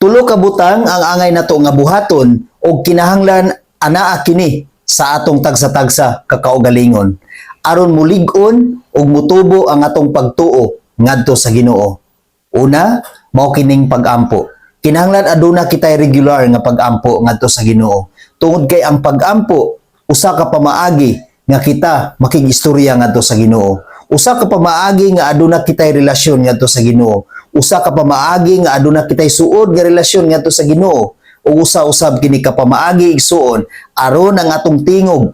Tulo ka butang ang angay nato nga buhaton og kinahanglan anaa kini sa atong tagsa-tagsa kakaugalingon aron mulig-on og mutubo ang atong pagtuo ngadto sa Ginoo. Una, mao kining pag-ampo. Kinahanglan aduna kitay regular nga pag-ampo ngadto sa Ginoo. Tungod kay ang pag-ampo usa ka pamaagi nga kita makigistorya ngadto sa Ginoo. Usa ka pamaagi nga aduna kitay relasyon ngadto sa Ginoo. Usa ka pamaagi nga aduna kitay suod nga relasyon ngadto sa Ginoo. Ug usa-usab kini ka pamaagi igsuon aron ang atong tingog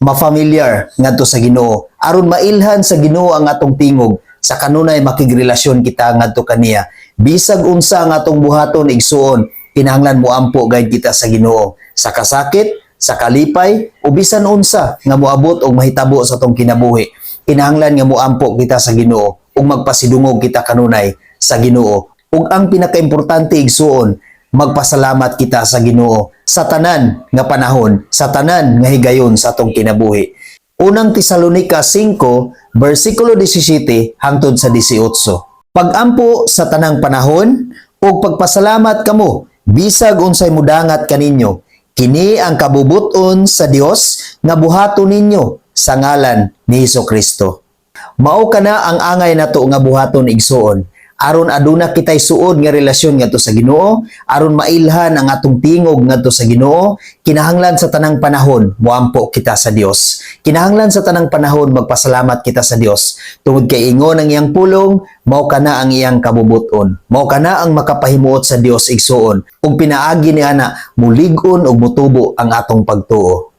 mafamiliar ngadto sa Ginoo, aron mailhan sa Ginoo ang atong tingog sa kanunay makigrelasyon kita ngadto kaniya. Bisag unsa ang atong buhaton igsuon, kinahanglan moampo gayud kita sa Ginoo sa kasakit, sa kalipay o bisan unsa nga moabot og mahitabo sa atong kinabuhi. Kinahanglan nga moampo kita sa Ginoo ug magpasidungog kita kanunay sa Ginoo. Ug ang pinakaimportante igsuon, magpasalamat kita sa Ginoo sa tanan nga panahon, sa tanan nga higayon sa atong kinabuhi. Unang Tesalonica 5, versikulo 17 hangtod sa 18. Pag-ampo sa tanang panahon ug pagpasalamat kamo bisag unsay mudangat kaninyo. Kini ang kabubuton sa Dios nga buhaton ninyo sa ngalan ni Hesukristo. Mao kana ang angay nato nga buhaton igsuon, aron aduna kitay suod nga relasyon ngadto sa Ginoo, aron mailhan ang atong tingog ngadto sa Ginoo. Kinahanglan sa tanang panahon moampo kita sa Dios. Kinahanglan sa tanang panahon magpasalamat kita sa Dios. Tungod kay ingon ang iyang pulong, mao kana ang iyang kabubuton. Mao kana ang makapahimuot sa Dios igsuon. Ug pinaagi ni ana mulig-on ug mutubo ang atong pagtuo.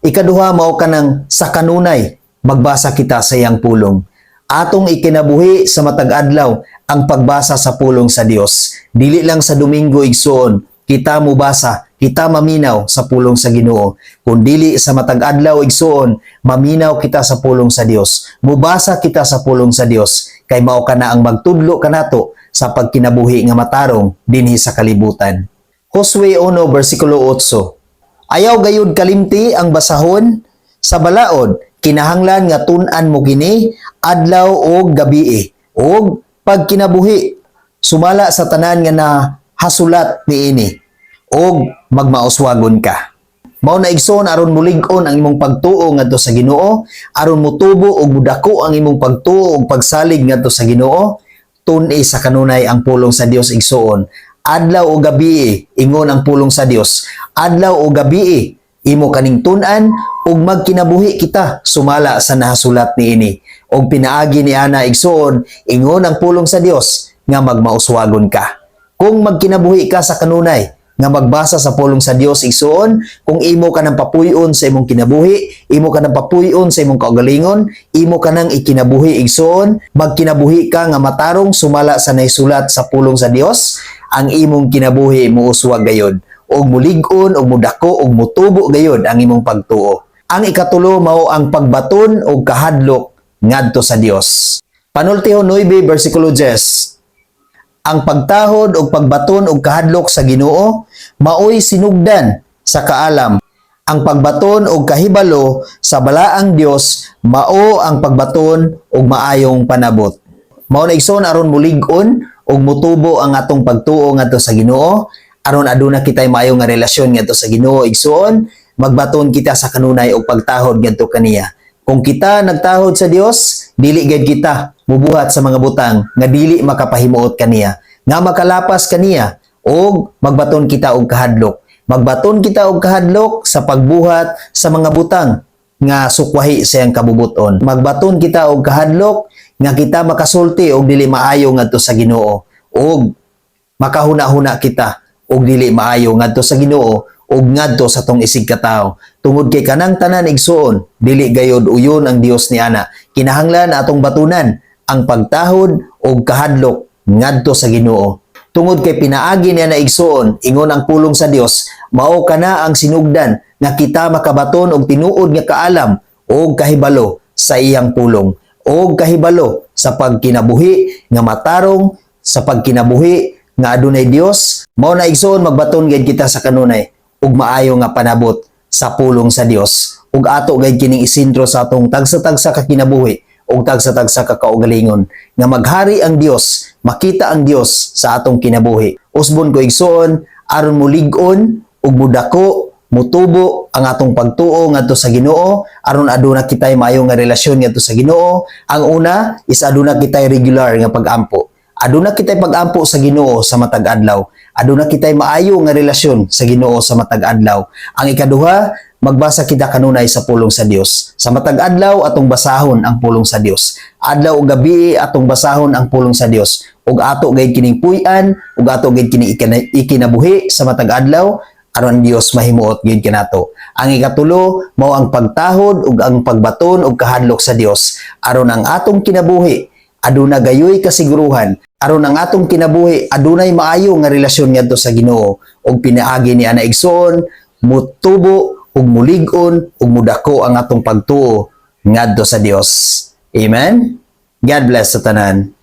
Ikaduha, mao kanang sa kanunay magbasa kita sa iyang pulong. Atong ikinabuhi sa matag adlaw ang pagbasa sa pulong sa Dios. Dili lang sa Domingo igsuon kita mubasa, kita maminaw sa pulong sa Ginoo. Kung dili sa matag adlaw igsuon, maminaw kita sa pulong sa Dios. Mubasa kita sa pulong sa Dios kay mao kana ang magtudlo kanato sa pagkinabuhi nga matarong dinhi sa kalibutan. Josue 1 versikulo 8. Ayaw gayud kalimti ang basahon sa balaod, kinahanglan nga tun-an mo kini adlaw o gabii og pagkinabuhi sumala sa tanan nga nahasulat niini og magmauswagon ka. Mao na igsoon aron mulig-on ang imong pagtuo ngadto sa Ginoo, aron mutubo og mudako ang imong pagtuo og pagsalig ngadto sa Ginoo. Tun-i sa kanunay ang pulong sa Dios igsoon. Adlaw o gabii ingon ang pulong sa Dios. Adlaw o gabii imo kaning tun-an ug magkinabuhi kita sumala sa nahasulat niini. Og pinaagi ni ana igsoon, ingon ang pulong sa Dios nga magmauswagon ka. Kung magkinabuhi ka sa kanunay nga magbasa sa pulong sa Dios igsoon, kung imo ka nang papuy-on sa imong kinabuhi, imo ka nang papuy-on sa imong kaugalingon, imo ka nang ikinabuhi igsoon, magkinabuhi ka nga matarong sumala sa naisulat sa pulong sa Dios, ang imong kinabuhi muuswag gayud og mulig-on og mudako og mutubo gayud ang imong pagtuo. Ang ikatulo mao ang pagbaton og kahadlok ngadto sa Dios. Panultiho 9 versikulo 10. Ang pagtahod og pagbaton og kahadlok sa Ginoo maoy sinugdan sa kaalam. Ang pagbaton og kahibalo sa balaang Dios mao ang pagbaton og maayong panabot. Mao na igsoon aron mulig-on og mutubo ang atong pagtuo ngadto sa Ginoo, aron aduna kitay maayo nga relasyon ngadto sa Ginoo igsoon, magbaton kita sa kanunay og pagtahod ngadto kaniya. Kung kita nagtahod sa Dios, dili gid kita mubuhat sa mga butang nga dili makapahimuot kaniya, nga makalapas kaniya og magbaton kita og kahadlok. Magbaton kita og kahadlok sa pagbuhat sa mga butang nga sukwahi sa iyang kabubuton. Magbaton kita og kahadlok nga kita makasulti og dili maayo ngadto sa Ginoo, og makahuna-huna kita og dili maayo ngadto sa Ginoo ug ngadto sa tong isig katawo. Tungod kay kanang tanan igsuon, dili gayud uyon ang Dios ni ana. Kinahanglan atong batunan ang pagtahod og kahadlok ngadto sa Ginoo. Tungod kay pinaagi niya na igsuon, ingon ang pulong sa Dios, mao kana ang sinugdan nga kita makabaton og tinuod nga kaalam og kahibalo sa iyang pulong, og kahibalo sa pagkinabuhi nga matarong, sa pagkinabuhi nga adunay Dios. Mao na igsoon magbaton gayud kita sa kanunay ug maayo nga panabot sa pulong sa Dios ug ato gayud kining isentro sa atong tagsa-tagsa ka kinabuhi og tagsa-tagsa ka kaugalingon nga maghari ang Dios, makita ang Dios sa atong kinabuhi. Usbon ko igsoon aron mulig-on ug mudako, mutubo ang atong pagtuo ngadto sa Ginoo aron aduna kitay maayo nga relasyon ngadto sa Ginoo. Ang una is aduna kitay regular nga pag-ampo. Aduna kitay pag-ampo sa Ginoo sa matag adlaw. Aduna kitay maayo nga relasyon sa Ginoo sa matag adlaw. Ang ikaduha, magbasa kita kanunay sa pulong sa Dios. Sa matag adlaw atong basahon ang pulong sa Dios. Adlaw ug gabi atong basahon ang pulong sa Dios. Ug ato gayud kining puy-an, ug ato gayud kini ikinabuhi sa matag adlaw aron Dios mahimuot gyud kanato. Ang ikatulo mao ang pagtahod ug ang pagbaton ug kahadlok sa Dios aron ang atong kinabuhi aduna gayoy kasiguruhan, aron ang atong kinabuhi adunay maayo nga relasyon ngadto sa Ginoo ug pinaagi ni ana igsoon mutubo ug mulig-on ug mudako ang atong pagtuo ngadto sa Dios. Amen. God bless sa tanan.